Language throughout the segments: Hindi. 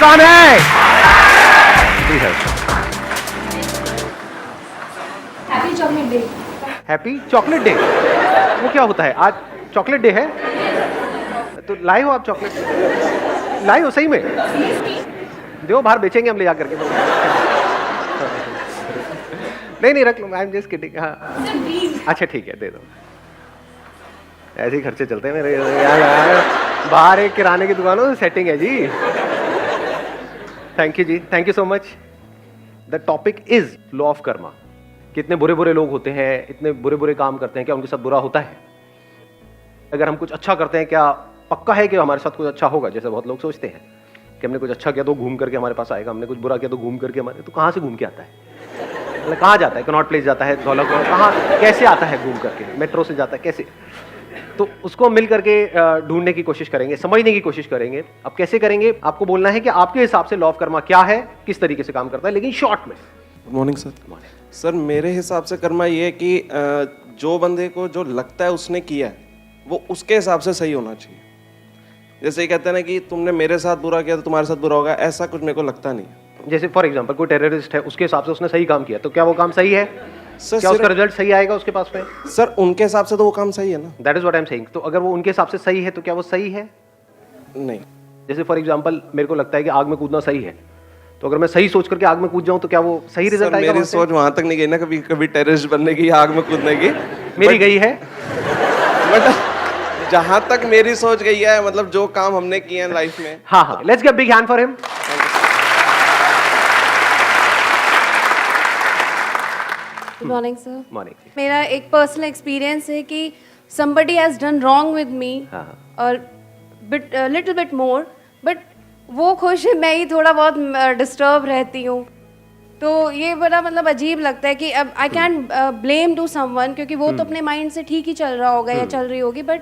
आसान है। Happy chocolate day. Happy chocolate day, वो क्या होता है? आज चॉकलेट डे है तो लाए हो आप चॉकलेट? लाए हो सही में? दो बाहर बेचेंगे हम ले जा करके। नहीं रख लो, आई एम जस्ट किडिंग। हाँ अच्छा ठीक है, दे दो। ऐसे ही खर्चे चलते हैं मेरे यार। बाहर एक किराने की दुकानों से सेटिंग है जी। थैंक यू जी, thank you so much. The topic is law of karma. कितने बुरे बुरे लोग होते हैं, इतने बुरे बुरे काम करते हैं, क्या उनके साथ बुरा होता है? अगर हम कुछ अच्छा करते हैं, क्या पक्का है कि हमारे साथ कुछ अच्छा होगा? जैसे बहुत लोग सोचते हैं कि हमने कुछ अच्छा किया तो घूम करके हमारे पास आएगा, हमने कुछ बुरा किया तो घूम करके हमारे, तो कहाँ से घूम के आता है? मतलब कहाँ जाता है? कनॉट प्लेस जाता है, धौला कहाँ कैसे आता है घूम करके? मेट्रो से जाता है कैसे? तो उसको मिल करके ढूंढने की कोशिश करेंगे, समझने की कोशिश करेंगे। अब कैसे करेंगे? आपको बोलना है कि आपके हिसाब से लॉ ऑफ कर्मा क्या है, किस तरीके से काम करता है, लेकिन शॉर्ट में। Good morning sir. सर मेरे हिसाब से कर्मा ये है कि जो बंदे को जो लगता है उसने किया है वो उसके हिसाब से सही होना चाहिए। जैसे ये कहते हैं ना कि तुमने मेरे साथ बुरा किया तो तुम्हारे साथ बुरा होगा, ऐसा कुछ मेरे को लगता नहीं। जैसे फॉर एग्जांपल कोई टेररिस्ट है, उसके हिसाब से उसने सही काम किया, तो क्या वो काम सही है? सर क्या उसका रिजल्ट सही आएगा उसके पास में? सर उनके हिसाब से तो वो काम सही है ना। That is what I am saying. तो अगर वो उनके हिसाब से सही है तो क्या वो सही है? नहीं। जैसे फॉर एग्जांपल मेरे को लगता है कि आग में कूदना सही है, तो अगर मैं सही सोच करके आग में कूद जाऊं तो क्या वो सही रिजल्ट आएगा? मेरी सोच वहां तक नहीं गई ना कभी कभी टेररिस्ट बनने की, आग में कूदने की। मेरी गई है। बट जहां तक मेरी सोच गई है, मतलब जो काम हमने किए हैं लाइफ में। हाँ, let's give big hand for him. Good morning sir. Morning. मेरा एक पर्सनल एक्सपीरियंस है कि somebody has done wrong with me और लिटिल बिट मोर, बट वो खुश है, मैं ही थोड़ा बहुत डिस्टर्ब रहती हूँ। तो ये बड़ा मतलब अजीब लगता है कि अब I can blame to someone, क्योंकि वो तो अपने माइंड से ठीक ही चल रहा होगा या चल रही होगी, बट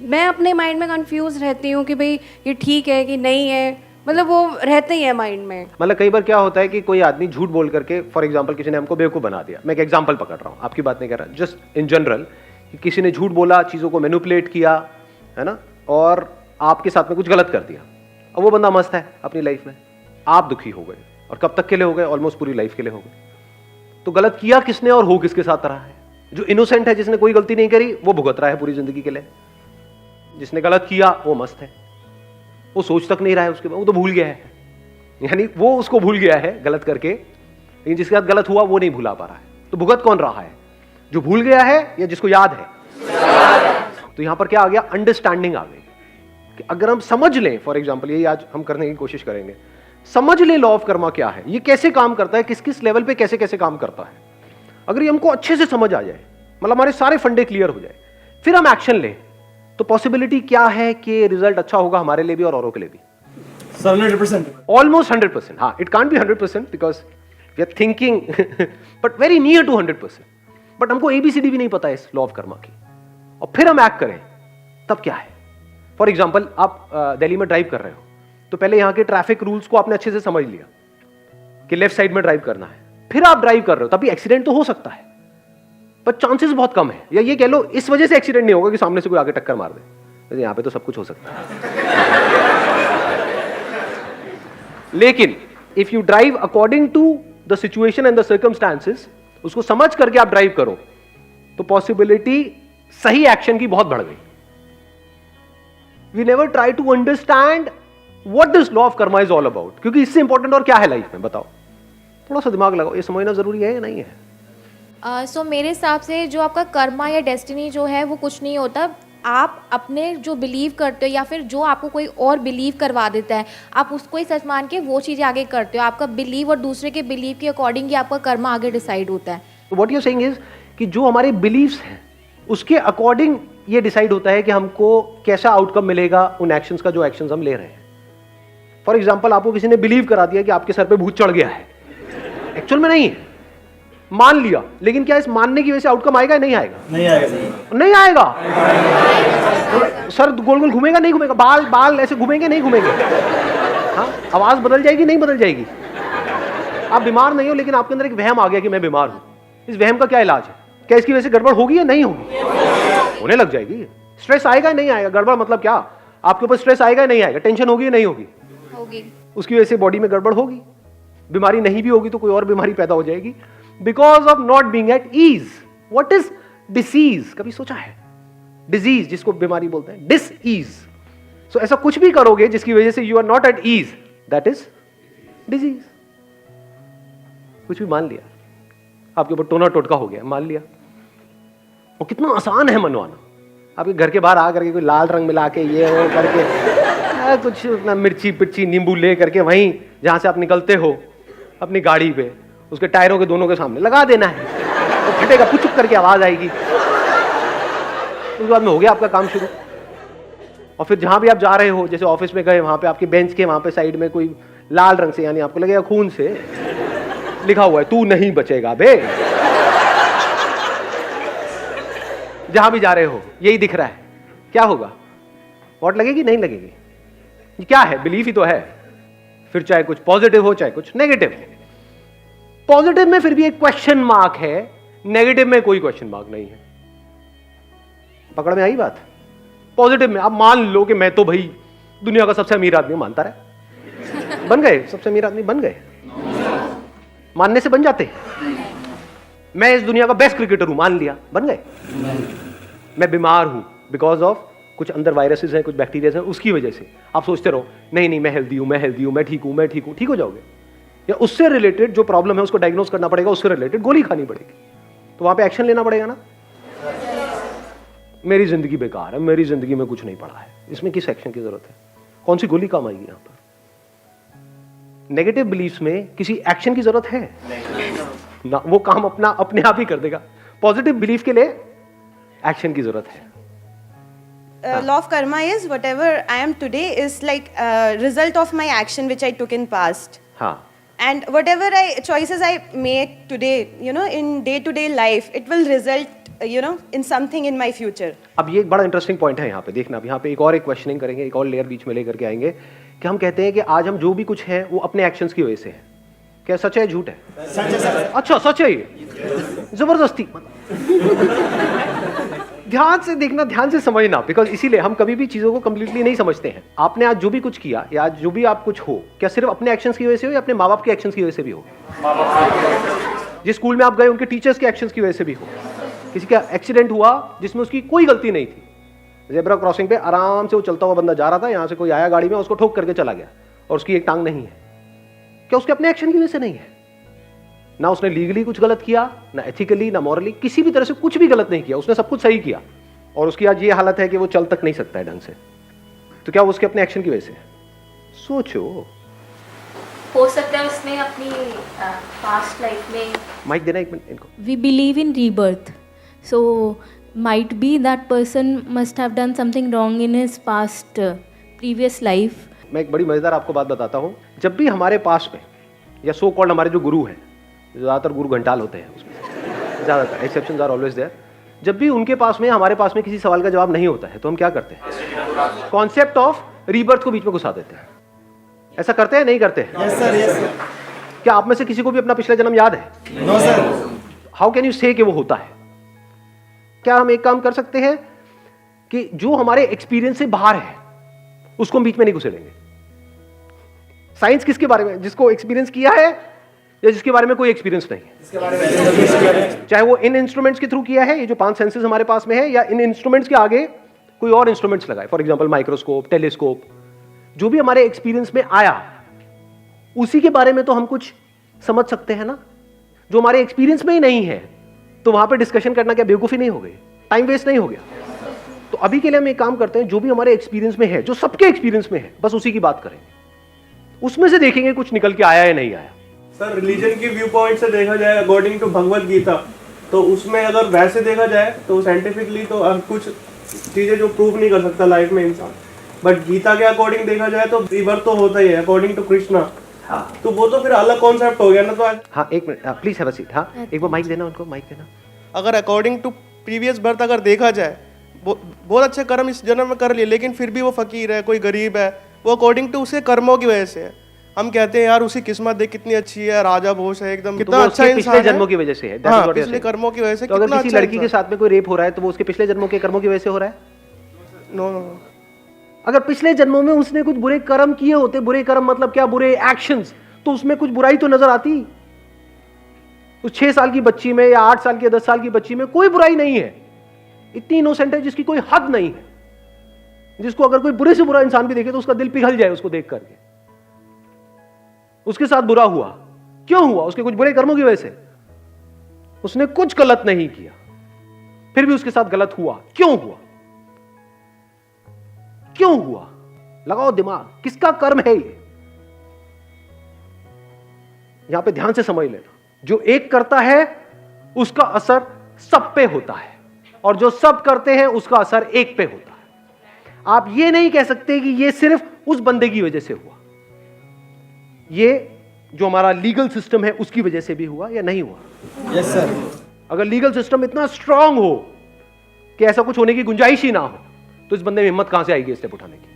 मैं अपने माइंड में कंफ्यूज रहती हूँ कि भाई ये ठीक है कि नहीं है, मतलब वो रहते ही है माइंड में। मतलब कई बार क्या होता है कि कोई आदमी झूठ बोल करके, फॉर एग्जांपल किसी ने हमको बेवकूफ बना दिया। मैं एक एग्जांपल पकड़ रहा हूँ, आपकी बात नहीं कर रहा, जस्ट इन जनरल, कि किसी ने झूठ बोला, चीज़ों को मैनिपुलेट किया, है ना, और आपके साथ में कुछ गलत कर दिया। अब वो बंदा मस्त है अपनी लाइफ में, आप दुखी हो गए, और कब तक के लिए हो गए? ऑलमोस्ट पूरी लाइफ के लिए हो गए। तो गलत किया किसने और हो किसके साथ रहा है? जो इनोसेंट है, जिसने कोई गलती नहीं करी, वो भुगत रहा है पूरी जिंदगी के लिए। जिसने गलत किया वो मस्त है, वो सोच तक नहीं रहा है उसके बाद, वो तो भूल गया है, यानी वो उसको भूल गया है गलत करके, लेकिन जिसके साथ गलत हुआ वो नहीं भुला पा रहा है। तो भुगत कौन रहा है? जो भूल गया है या जिसको याद है? तो यहां पर क्या आ गया? अंडरस्टैंडिंग आ गई कि अगर हम समझ लें, फॉर एग्जांपल यही आज हम करने की कोशिश करेंगे, समझ ले लॉ ऑफ कर्मा क्या है, ये कैसे काम करता है, किस किस लेवल पे कैसे कैसे काम करता है। अगर ये हमको अच्छे से समझ आ जाए, मतलब हमारे सारे फंडे क्लियर हो जाए, फिर हम एक्शन लें, तो पॉसिबिलिटी क्या है कि रिजल्ट अच्छा होगा हमारे लिए भी और औरों के लिए भी? Sir 100%, almost 100%। हाँ, it can't be 100% because we are thinking but very near to 100%। But हमको ABCD भी नहीं पता है इस लॉ ऑफ कर्मा की, और फिर हम एक्ट करें, तब क्या है? फॉर एग्जाम्पल आप दिल्ली में ड्राइव कर रहे हो, तो पहले यहाँ के ट्रैफिक रूल्स को आपने अच्छे से समझ लिया कि लेफ्ट साइड में ड्राइव करना है, फिर आप ड्राइव कर रहे हो, तभी एक्सीडेंट तो हो सकता है, पर चांसेस बहुत कम है। या ये कह लो इस वजह से एक्सीडेंट नहीं होगा कि सामने से कोई आगे टक्कर मार दे, यहाँ पे तो सब कुछ हो सकता है। लेकिन if you drive according to the situation and the circumstances, उसको समझ करके आप ड्राइव करो, तो पॉसिबिलिटी सही एक्शन की बहुत बढ़ गई। We never try to understand what this law of karma is all about, क्योंकि इससे इंपॉर्टेंट और क्या है लाइफ में? बताओ, थोड़ा सा दिमाग लगाओ, ये समझना जरूरी है या नहीं है? सो मेरे हिसाब से जो आपका कर्मा या डेस्टिनी जो है वो कुछ नहीं होता। आप अपने जो बिलीव करते हो या फिर जो आपको कोई और बिलीव करवा देता है, आप उसको ही सच मान के वो चीज़ें आगे करते हो। आपका बिलीव और दूसरे के बिलीव के अकॉर्डिंग ही आपका कर्मा आगे डिसाइड होता है। तो what you are saying is कि जो हमारे बिलीव्स हैं उसके अकॉर्डिंग ये डिसाइड होता है कि हमको कैसा आउटकम मिलेगा उन एक्शंस का, जो एक्शंस हम ले रहे हैं। फॉर एग्जाम्पल आपको किसी ने बिलीव करा दिया कि आपके सर पे भूत चढ़ गया है, एक्चुअल में नहीं है, मान लिया, लेकिन क्या इस मानने की वजह से आउटकम आएगा या नहीं आएगा? नहीं आएगा सर। नहीं आएगा। सर गोल गोल घूमेगा नहीं घूमेगा? बाल बाल ऐसे घूमेंगे नहीं घूमेंगे? हाँ, आवाज बदल जाएगी नहीं बदल जाएगी? आप बीमार नहीं हो, लेकिन आपके अंदर एक वहम आ गया कि मैं बीमार हूं। इस वहम का क्या इलाज है? क्या इसकी वजह से गड़बड़ होगी या नहीं होगी? होने लग जाएगी। स्ट्रेस आएगा या नहीं आएगा? गड़बड़ मतलब क्या? आपके ऊपर स्ट्रेस आएगा या नहीं आएगा? टेंशन होगी या नहीं होगी? होगी। उसकी वजह से बॉडी में गड़बड़ होगी, बीमारी नहीं भी होगी तो कोई और बीमारी पैदा हो जाएगी, because of not being at ease. What is disease? कभी सोचा है? डिजीज जिसको बीमारी बोलते हैं, डिस ईज। सो ऐसा कुछ भी करोगे जिसकी वजह से you are not at ease, that is disease. कुछ भी मान लिया, आपके ऊपर टोना टोटका हो गया, मान लिया। और कितना आसान है मनवाना। आपके घर के बाहर आकर के कोई लाल रंग मिला के ये वो करके कुछ अपना मिर्ची पिर्ची नींबू ले करके वहीं जहां से आप निकलते हो अपनी गाड़ी पे, उसके टायरों के दोनों के सामने लगा देना है, तो फटेगा, पुचुक करके आवाज आएगी, उसके बाद में हो गया आपका काम शुरू। और फिर जहां भी आप जा रहे हो, जैसे ऑफिस में गए, वहां पे आपके बेंच के वहां पे साइड में कोई लाल रंग से, यानी आपको लगेगा खून से लिखा हुआ है, तू नहीं बचेगा बे। जहां भी जा रहे हो यही दिख रहा है, क्या होगा? वोट लगेगी? नहीं लगेगी। ये क्या है? बिलीफ ही तो है। फिर चाहे कुछ पॉजिटिव हो चाहे कुछ नेगेटिव हो। पॉजिटिव में फिर भी एक क्वेश्चन मार्क है, नेगेटिव में कोई क्वेश्चन मार्क नहीं है। पकड़ में आई बात? पॉजिटिव में आप मान लो कि मैं तो भाई दुनिया का सबसे अमीर आदमी, मानता रहे, बन गए सबसे अमीर आदमी, बन गए, मानने से बन जाते। मैं इस दुनिया का बेस्ट क्रिकेटर हूं, मान लिया, बन गए। मैं बीमार हूं बिकॉज ऑफ कुछ अंदर वायरसेस हैं, कुछ बैक्टीरिया हैं, उसकी वजह से आप सोचते रहो नहीं नहीं मैं हेल्दी हूं, मैं हेल्दी हूं, मैं ठीक हूं, मैं ठीक हूं, ठीक हो जाओगे। या उससे रिलेटेड जो प्रॉब्लम है उसको डायग्नोस करना पड़ेगा, उससे रिलेटेड गोली खानी पड़ेगी, तो वहां पे एक्शन लेना पड़ेगा ना। मेरी जिंदगी बेकार है, मेरी जिंदगी में कुछ नहीं पड़ा है, इसमें किस एक्शन की जरूरत है? कौन सी गोली काम आएगी यहां पर? नेगेटिव बिलीफ्स में किसी एक्शन की जरूरत है ना, वो काम अपना अपने आप ही कर देगा। पॉजिटिव बिलीफ के लिए एक्शन की जरूरत है। Law of karma is whatever I am today is like a result of my action which I took in past. हाँ, And whatever choices I make today, you know, in day-to-day life, it will result, you know, in something in my future. अब ये एक बड़ा इंटरेस्टिंग पॉइंट है यहाँ पे, देखना। अब यहाँ पे एक और क्वेश्चनिंग करेंगे, एक और लेयर बीच में लेकर के आएंगे कि हम कहते हैं कि आज हम जो भी कुछ है वो अपने एक्शंस की वजह से है। क्या सच है झूठ है? सच है सर। अच्छा सच है ये, जबरदस्ती। ध्यान से देखना, ध्यान से समझना, बिकॉज इसीलिए हम कभी भी चीजों को कंप्लीटली नहीं समझते हैं। आपने आज जो भी कुछ किया या आज जो भी आप कुछ हो, क्या सिर्फ अपने एक्शंस की वजह से हो या अपने माँ बाप के एक्शंस की वजह से भी हो? जिस स्कूल में आप गए उनके टीचर्स के एक्शंस की वजह से भी हो। किसी का एक्सीडेंट हुआ जिसमें उसकी कोई गलती नहीं थी, ज़ेब्रा क्रॉसिंग पे आराम से वो चलता हुआ बंदा जा रहा था, यहां से कोई आया गाड़ी में, उसको ठोक करके चला गया और उसकी एक टांग नहीं है, क्या उसके अपने एक्शन की वजह से नहीं है? ना उसने लीगली कुछ गलत किया, ना एथिकली, ना मॉरली, किसी भी तरह से कुछ भी गलत नहीं किया, उसने सब कुछ सही किया और उसकी आज ये हालत है कि वो चल तक नहीं सकता है ढंग से। तो क्या वो उसके अपने एक्शन की वजह से? सोचो। हो सकता है उसने अपनी पास्ट लाइफ में, माइक देना एक मिनट इनको। We believe in rebirth, so might be that person must have done something wrong in his past previous life. मैं एक बड़ी मजेदार आपको बात बताता हूँ। जब भी हमारे पास में या सो कॉल्ड हमारे जो गुरु हैं, ज़्यादातर गुरु घंटाल होते हैं उसमें, ज़्यादातर, एक्सेप्शंस आर ऑलवेज देयर, जब भी उनके पास में हमारे पास में किसी सवाल का जवाब नहीं होता है तो हम क्या करते हैं? कॉन्सेप्ट ऑफ रीबर्थ को बीच में घुसा देते हैं। ऐसा करते हैं नहीं करते हैं? Yes sir, yes sir. क्या आप में से किसी को भी अपना पिछला जन्म याद है? No sir. How can you say कि वो होता है? क्या हम एक काम कर सकते हैं कि जो हमारे एक्सपीरियंस से बाहर है उसको हम बीच में नहीं घुसेड़ेंगे? साइंस किसके बारे में? जिसको एक्सपीरियंस किया है या जिसके बारे में कोई एक्सपीरियंस नहीं है? चाहे वो इन इंस्ट्रूमेंट्स के थ्रू किया है, ये जो 5 सेंसेस हमारे पास में है, या इन इंस्ट्रूमेंट्स के आगे कोई और इंस्ट्रूमेंट्स लगाए, फॉर एग्जांपल माइक्रोस्कोप, टेलीस्कोप, जो भी हमारे एक्सपीरियंस में आया उसी के बारे में तो हम कुछ समझ सकते हैं ना। जो हमारे एक्सपीरियंस में ही नहीं है तो वहां पे डिस्कशन करना क्या बेवकूफी नहीं हो गई? टाइम वेस्ट नहीं हो गया? तो अभी के लिए हम एक काम करते हैं, जो भी हमारे एक्सपीरियंस में है, जो सबके एक्सपीरियंस में है, बस उसी की बात करेंगे, उसमें से देखेंगे कुछ निकल के आया या नहीं आया। सर रिलीजन की व्यू पॉइंट से देखा जाए, अकॉर्डिंग टू भगवत गीता, तो उसमें अगर वैसे देखा जाए तो साइंटिफिकली तो कुछ चीज़ें जो प्रूव नहीं कर सकता लाइफ में इंसान, बट गीता के अकॉर्डिंग देखा जाए तो रिबर्थ तो होता ही है अकॉर्डिंग टू कृष्णा। हाँ, तो वो तो फिर अलग कॉन्सेप्ट हो गया ना। तो आज हाँ एक minute please have a seat. हाँ एक बार माइक देना उनको, माइक देना। अगर अकॉर्डिंग टू प्रीवियस बर्थ अगर देखा जाए, बहुत अच्छे कर्म इस जन्म में कर लिए, लेकिन फिर भी वो फकीर है, कोई गरीब है, वो अकॉर्डिंग टू उसके कर्मों की वजह से है। हम कहते हैं यार उसकी किस्मत देख कितनी अच्छी है, राजा भोज है एकदम, कितना अच्छा इंसान पिछले जन्मों की वजह से है। हाँ, पिछले कर्मों की वजह से। तो अगर किसी लड़की के साथ में कोई रेप हो रहा है तो वो उसके पिछले जन्मों के कर्मों की वजह से हो रहा है? नो। अगर पिछले जन्मों में उसने कुछ बुरे कर्म किए होते, बुरे कर्म मतलब क्या, बुरे एक्शंस, तो उसमें कुछ बुराई तो नजर आती। उस 6 साल की बच्ची में या 8 साल की 10 साल की बच्ची में कोई बुराई नहीं है, इतनी इनोसेंट है जिसकी कोई हद नहीं है, जिसको अगर कोई बुरे से बुरा इंसान भी देखे तो उसका दिल पिघल जाए उसको देख करके। उसके साथ बुरा हुआ, क्यों हुआ? उसके कुछ बुरे कर्मों की वजह से। उसने कुछ गलत नहीं किया, फिर भी उसके साथ गलत हुआ, क्यों हुआ? क्यों हुआ? लगाओ दिमाग, किसका कर्म है ये? यहां पे ध्यान से समझ लेना, जो एक करता है उसका असर सब पे होता है, और जो सब करते हैं उसका असर एक पे होता है। आप ये नहीं कह सकते कि ये सिर्फ उस बंदे की वजह से हुआ, ये जो हमारा लीगल सिस्टम है उसकी वजह से भी हुआ या नहीं हुआ। Yes sir. अगर लीगल सिस्टम इतना स्ट्रांग हो कि ऐसा कुछ होने की गुंजाइश ही ना हो, तो इस बंदे में हिम्मत कहां से आएगी स्टेप उठाने की?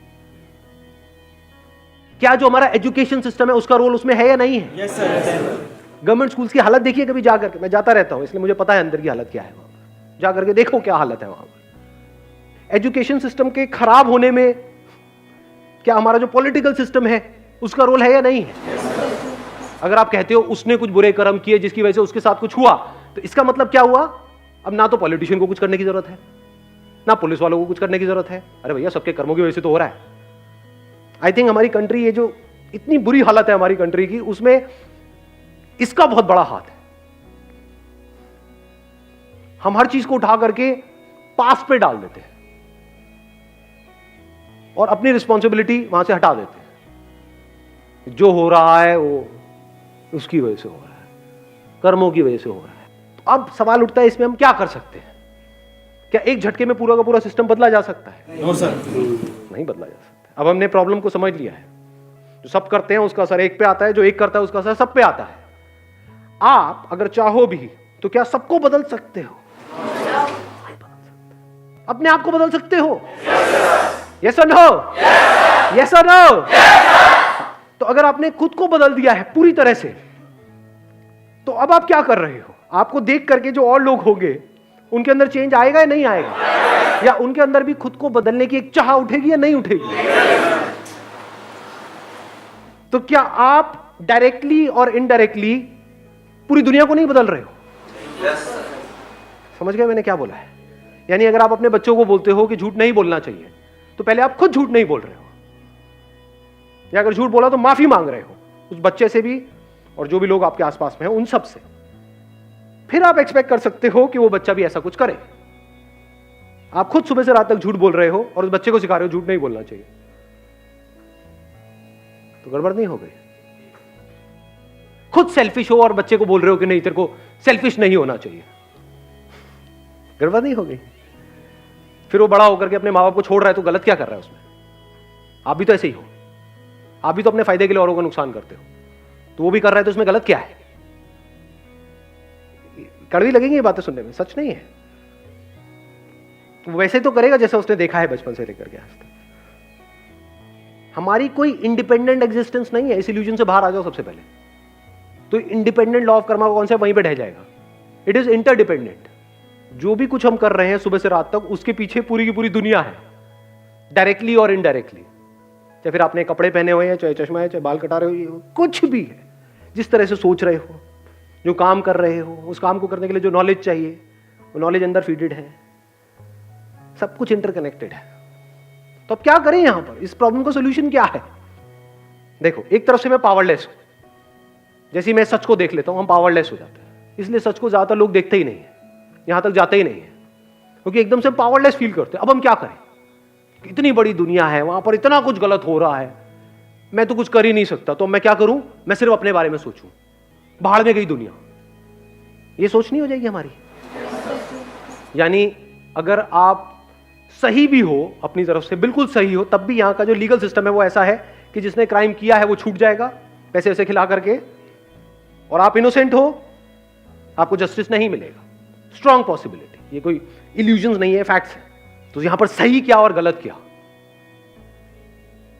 क्या जो हमारा एजुकेशन सिस्टम है उसका रोल उसमें है या नहीं है? Yes sir. गवर्नमेंट स्कूल्स की हालत देखिए कभी जा करके, मैं जाता रहता हूं इसलिए मुझे पता है अंदर की हालत क्या है। वहां पर जा करके देखो क्या हालत है वहां पर। एजुकेशन सिस्टम के खराब होने में क्या हमारा जो पॉलिटिकल सिस्टम है उसका रोल है या नहीं है? अगर आप कहते हो उसने कुछ बुरे कर्म किए जिसकी वजह से उसके साथ कुछ हुआ, तो इसका मतलब क्या हुआ? अब ना तो पॉलिटिशियन को कुछ करने की जरूरत है, ना पुलिस वालों को कुछ करने की जरूरत है। अरे भैया सबके कर्मों की वजह से तो हो रहा है। आई थिंक हमारी कंट्री, ये जो इतनी बुरी हालत है हमारी कंट्री की, उसमें इसका बहुत बड़ा हाथ है। हम हर चीज को उठा करके पास पे डाल देते हैं और अपनी रिस्पॉन्सिबिलिटी वहां से हटा देते हैं। जो हो रहा है वो उसकी वजह से हो रहा है, कर्मों की वजह से हो रहा है। तो अब सवाल उठता है इसमें हम क्या कर सकते हैं? क्या एक झटके में पूरा का पूरा सिस्टम बदला जा सकता है? No sir. नहीं बदला जा सकता। अब हमने प्रॉब्लम को समझ लिया है, जो सब करते हैं उसका असर एक पे आता है, जो एक करता है उसका असर सब पे आता है। आप अगर चाहो भी तो क्या सबको बदल सकते हो? अपने आप को बदल सकते हो? यस और नो? यस और नो? तो अगर आपने खुद को बदल दिया है पूरी तरह से, तो अब आप क्या कर रहे हो? आपको देख करके जो और लोग होंगे उनके अंदर चेंज आएगा या नहीं आएगा? या उनके अंदर भी खुद को बदलने की एक चाह उठेगी या नहीं उठेगी? तो क्या आप डायरेक्टली और इनडायरेक्टली पूरी दुनिया को नहीं बदल रहे हो? समझ गए मैंने क्या बोला है? यानी अगर आप अपने बच्चों को बोलते हो कि झूठ नहीं बोलना चाहिए, तो पहले आप खुद झूठ नहीं बोल रहे हो, या अगर झूठ बोला तो माफी मांग रहे हो उस बच्चे से भी और जो भी लोग आपके आसपास में हैं उन सब से। फिर आप एक्सपेक्ट कर सकते हो कि वो बच्चा भी ऐसा कुछ करे। आप खुद सुबह से रात तक झूठ बोल रहे हो और उस बच्चे को सिखा रहे हो झूठ नहीं बोलना चाहिए, तो गड़बड़ नहीं हो गई? खुद सेल्फिश हो और बच्चे को बोल रहे हो कि नहीं तेरे को सेल्फिश नहीं होना चाहिए, गड़बड़ नहीं हो गई? फिर वो बड़ा होकर के अपने माँ बाप को छोड़ रहा है, तो गलत क्या कर रहा है उसमें? आप भी तो ऐसे ही हो, आप भी तो अपने फायदे के लिए औरों को नुकसान करते हो, तो वो भी कर रहा है, तो उसमें गलत क्या है? कड़वी लगेंगी ये बातें सुनने में, सच नहीं है। तो वैसे तो करेगा जैसा उसने देखा है बचपन से लेकर के आज तक। हमारी कोई इंडिपेंडेंट एग्जिस्टेंस नहीं है, इस इल्यूजन से बाहर आ जाओ सबसे पहले। तो इंडिपेंडेंट लॉ ऑफ कर्मा कौन सा वहीं पे ढह जाएगा। It is interdependent. जो भी कुछ हम कर रहे हैं सुबह से रात तक, उसके पीछे पूरी की पूरी दुनिया है, डायरेक्टली और इनडायरेक्टली। चाहे फिर आपने कपड़े पहने हुए हैं, चाहे चश्मा है, चाहे बाल कटा रहे हो, कुछ भी है, जिस तरह से सोच रहे हो, जो काम कर रहे हो, उस काम को करने के लिए जो नॉलेज चाहिए वो नॉलेज अंदर फीडेड है, सब कुछ इंटरकनेक्टेड है। तो अब क्या करें यहां पर? इस प्रॉब्लम का सोल्यूशन क्या है? देखो, एक तरफ से मैं पावरलेस हूं, जैसे मैं सच को देख लेता हूं हम पावरलेस हो जाते हैं, इसलिए सच को ज्यादातर लोग देखते ही नहीं है, यहां तक जाते ही नहीं है, क्योंकि एकदम से पावरलेस फील करते हैं। अब हम क्या करें? इतनी बड़ी दुनिया है, वहां पर इतना कुछ गलत हो रहा है, मैं तो कुछ कर ही नहीं सकता, तो मैं क्या करूं? मैं सिर्फ अपने बारे में सोचूं, भाड़ में गई दुनिया। ये सोच नहीं हो जाएगी हमारी? यानी अगर आप सही भी हो अपनी तरफ से, बिल्कुल सही हो, तब भी यहां का जो लीगल सिस्टम है वो ऐसा है कि जिसने क्राइम किया है वो छूट जाएगा पैसे वैसे खिला करके, और आप इनोसेंट हो, आपको जस्टिस नहीं मिलेगा। स्ट्रॉन्ग पॉसिबिलिटी, ये कोई इल्यूजन नहीं है, फैक्ट्स है। तो यहां पर सही क्या और गलत क्या?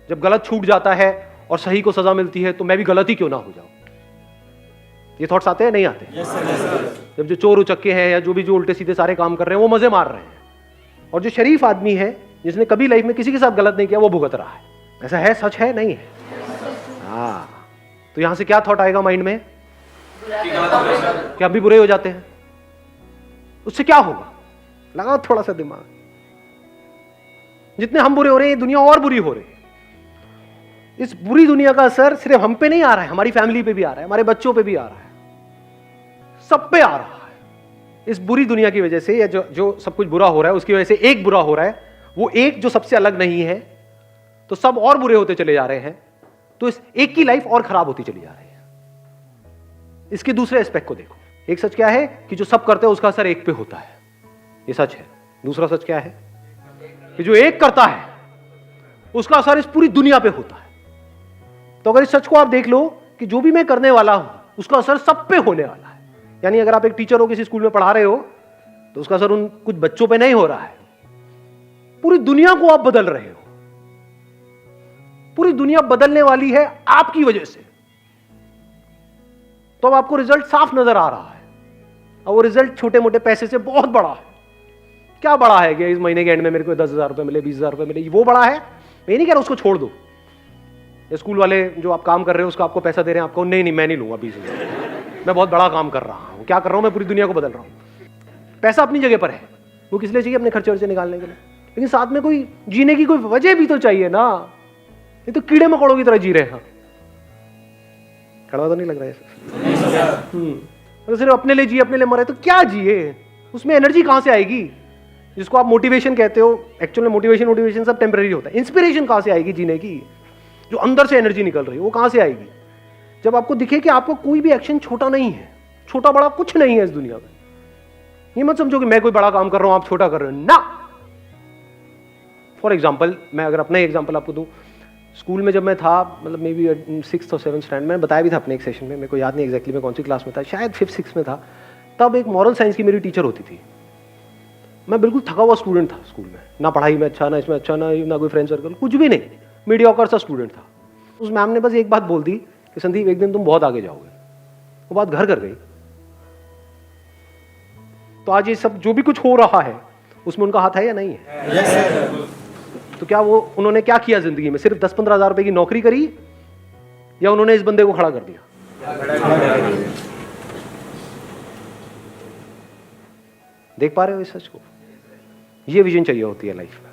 जब गलत छूट जाता है और सही को सजा मिलती है, तो मैं भी गलत ही क्यों ना हो जाऊं? ये थॉट्स आते हैं नहीं आते? जब जो चोर उचक्के हैं या जो भी जो उल्टे सीधे सारे काम कर रहे हैं वो मजे मार रहे हैं, और जो शरीफ आदमी है जिसने कभी लाइफ में किसी के साथ गलत नहीं किया वो भुगत रहा है। ऐसा है? सच है? नहीं है? हाँ, तो यहां से क्या थॉट आएगा माइंड में कि आप भी बुरे हो जाते हैं। उससे क्या होगा? लगाओ थोड़ा सा दिमाग। जितने हम बुरे हो रहे हैं, दुनिया और बुरी हो रही है। इस बुरी दुनिया का असर सिर्फ हम पे नहीं आ रहा है, हमारी फैमिली पे भी आ रहा है, हमारे बच्चों पे भी आ रहा है, सब पे आ रहा है। इस बुरी दुनिया की वजह से, या जो सब कुछ बुरा हो रहा है उसकी वजह से एक बुरा हो रहा है, वो एक जो सबसे अलग नहीं है, तो सब और बुरे होते चले जा रहे हैं। तो इस एक की लाइफ और खराब होती चली जा रही है। इसके दूसरे एस्पेक्ट को देखो। एक सच क्या है कि जो सब करते हैं उसका असर एक पे होता है, ये सच है। दूसरा सच क्या है कि जो एक करता है उसका असर इस पूरी दुनिया पे होता है। तो अगर इस सच को आप देख लो कि जो भी मैं करने वाला हूं उसका असर सब पे होने वाला है। यानी अगर आप एक टीचर हो, किसी स्कूल में पढ़ा रहे हो, तो उसका असर उन कुछ बच्चों पे नहीं हो रहा है, पूरी दुनिया को आप बदल रहे हो। पूरी दुनिया बदलने वाली है आपकी वजह से। तो अब आपको रिजल्ट साफ नजर आ रहा है, और वो रिजल्ट छोटे मोटे पैसे से बहुत बड़ा है। क्या बड़ा है कि इस महीने के एंड में मेरे को 10,000 रुपए मिले, 20,000 रुपए मिले, वो बड़ा है? मैं नहीं कह रहा उसको छोड़ दो। स्कूल वाले जो आप काम कर रहे हो उसका आपको पैसा दे रहे हैं, आपको नहीं मैं नहीं लूंगा 20,000, मैं बहुत बड़ा काम कर रहा हूं। क्या कर रहा हूं? मैं पूरी दुनिया को बदल रहा हूं। पैसा अपनी जगह पर है, वो किस लिए चाहिए? अपने खर्चे वर्चे निकालने के लिए। लेकिन साथ में कोई जीने की कोई वजह भी तो चाहिए ना। ये तो कीड़े मकोड़ों की तरह जी रहे हैं। कड़वा तो नहीं लग रहा है? अगर सिर्फ अपने लिए जिए, अपने लिए मरे, तो क्या जिए? उसमें एनर्जी कहां से आएगी? जिसको आप मोटिवेशन कहते हो, एक्चुअल में मोटिवेशन सब टेम्पररी होता है। इंस्पिरेशन कहां से आएगी जीने की? जो अंदर से एनर्जी निकल रही है वो कहां से आएगी? जब आपको दिखे कि आपको कोई भी एक्शन छोटा नहीं है, छोटा बड़ा कुछ नहीं है इस दुनिया में। ये मत समझो कि मैं कोई बड़ा काम कर रहा हूं आप छोटा कर रहे हो ना। फॉर एग्जाम्पल, मैं अगर अपना एग्जाम्पल आपको दूं, स्कूल में जब मैं था, मतलब मे बी 6th और 7th स्टैंडर्ड, मैंने बताया भी था अपने एक सेशन में, मेरे को याद नहीं एग्जैक्टली मैं कौन सी क्लास में था, शायद 5th 6th में था। तब एक मॉरल साइंस की मेरी टीचर होती थी। मैं बिल्कुल थका हुआ स्टूडेंट था स्कूल में, ना पढ़ाई में अच्छा, ना इसमें अच्छा, ना कोई फ्रेंड सर्कल, कुछ भी नहीं, मीडियोकर सा स्टूडेंट था। उस मैम ने बस एक बात बोल दी कि संदीप एक दिन तुम बहुत आगे जाओगे। वो बात घर कर गई। तो आज ये सब जो भी कुछ हो रहा है उसमें उनका हाथ है या नहीं है? तो क्या वो उन्होंने क्या किया जिंदगी में? सिर्फ 10-15 हज़ार रुपए की नौकरी करी, या उन्होंने इस बंदे को खड़ा कर दिया? देख पा रहे हो इस सच को? ये विजन चाहिए होती है लाइफ में।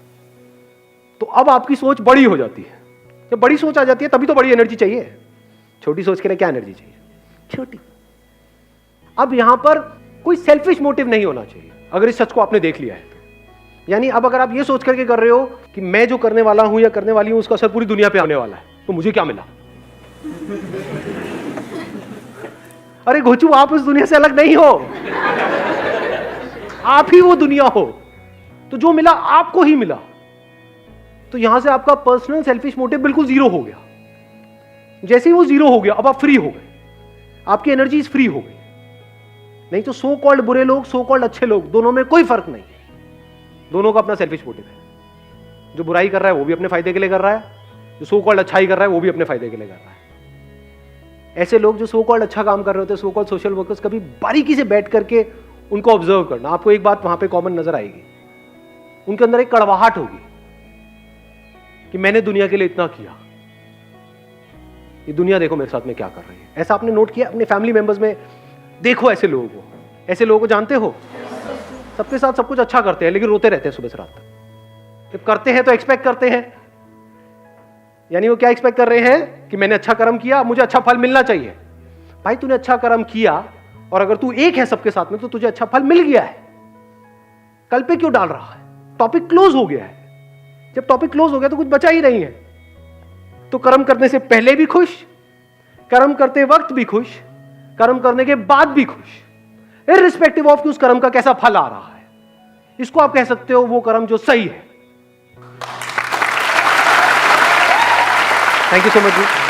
तो अब आपकी सोच बड़ी हो जाती है। जब बड़ी सोच आ जाती है तभी तो बड़ी एनर्जी चाहिए। छोटी सोच के लिए क्या एनर्जी चाहिए? छोटी। अब यहां पर कोई सेल्फिश मोटिव नहीं होना चाहिए अगर इस सच को आपने देख लिया है तो। यानी अब अगर आप ये सोच करके कर रहे हो कि मैं जो करने वाला हूं या करने वाली हूं उसका असर पूरी दुनिया पे आने वाला है, तो मुझे क्या मिला? अरे घोचू, आप उस दुनिया से अलग नहीं हो, आप ही वो दुनिया हो। तो जो मिला आपको ही मिला। तो यहां से आपका पर्सनल सेल्फिश मोटिव बिल्कुल जीरो हो गया। जैसे ही वो जीरो हो गया, अब आप फ्री हो गए, आपकी एनर्जीज फ्री हो गई। नहीं तो सो कॉल्ड बुरे लोग, सो कॉल्ड अच्छे लोग, दोनों में कोई फर्क नहीं है। दोनों का अपना सेल्फिश मोटिव है। जो बुराई कर रहा है वो भी अपने फायदे के लिए कर रहा है, जो सो कॉल्ड अच्छाई कर रहा है वो भी अपने फायदे के लिए कर रहा है। ऐसे लोग जो सो कॉल्ड अच्छा काम कर रहे होते हैं, सो कॉल्ड सोशल वर्कर्स, कभी बारीकी से बैठ करके उनको ऑब्जर्व करना, आपको एक बात वहां पे कॉमन नजर आएगी। उनके अंदर एक कड़वाहट होगी कि मैंने दुनिया के लिए इतना किया, ये दुनिया देखो मेरे साथ में क्या कर रही है। ऐसा आपने नोट किया अपने फैमिली मेंबर्स में? देखो ऐसे लोगों को, ऐसे लोगों को जानते हो? सबके साथ सब कुछ अच्छा करते हैं लेकिन रोते रहते हैं सुबह से रात तक। जब करते हैं तो एक्सपेक्ट करते हैं, यानी वो क्या एक्सपेक्ट कर रहे हैं कि मैंने अच्छा कर्म किया, मुझे अच्छा फल मिलना चाहिए। भाई तूने अच्छा कर्म किया और अगर तू एक है सबके साथ में तो तुझे अच्छा फल मिल गया है। कल पे क्यों डाल रहा है? टॉपिक क्लोज हो गया है। जब टॉपिक क्लोज हो गया तो कुछ बचा ही नहीं है। तो कर्म करने से पहले भी खुश, कर्म करते वक्त भी खुश, कर्म करने के बाद भी खुश, इररिस्पेक्टिव ऑफ कि उस कर्म का कैसा फल आ रहा है। इसको आप कह सकते हो वो कर्म जो सही है। Thank you so much ji.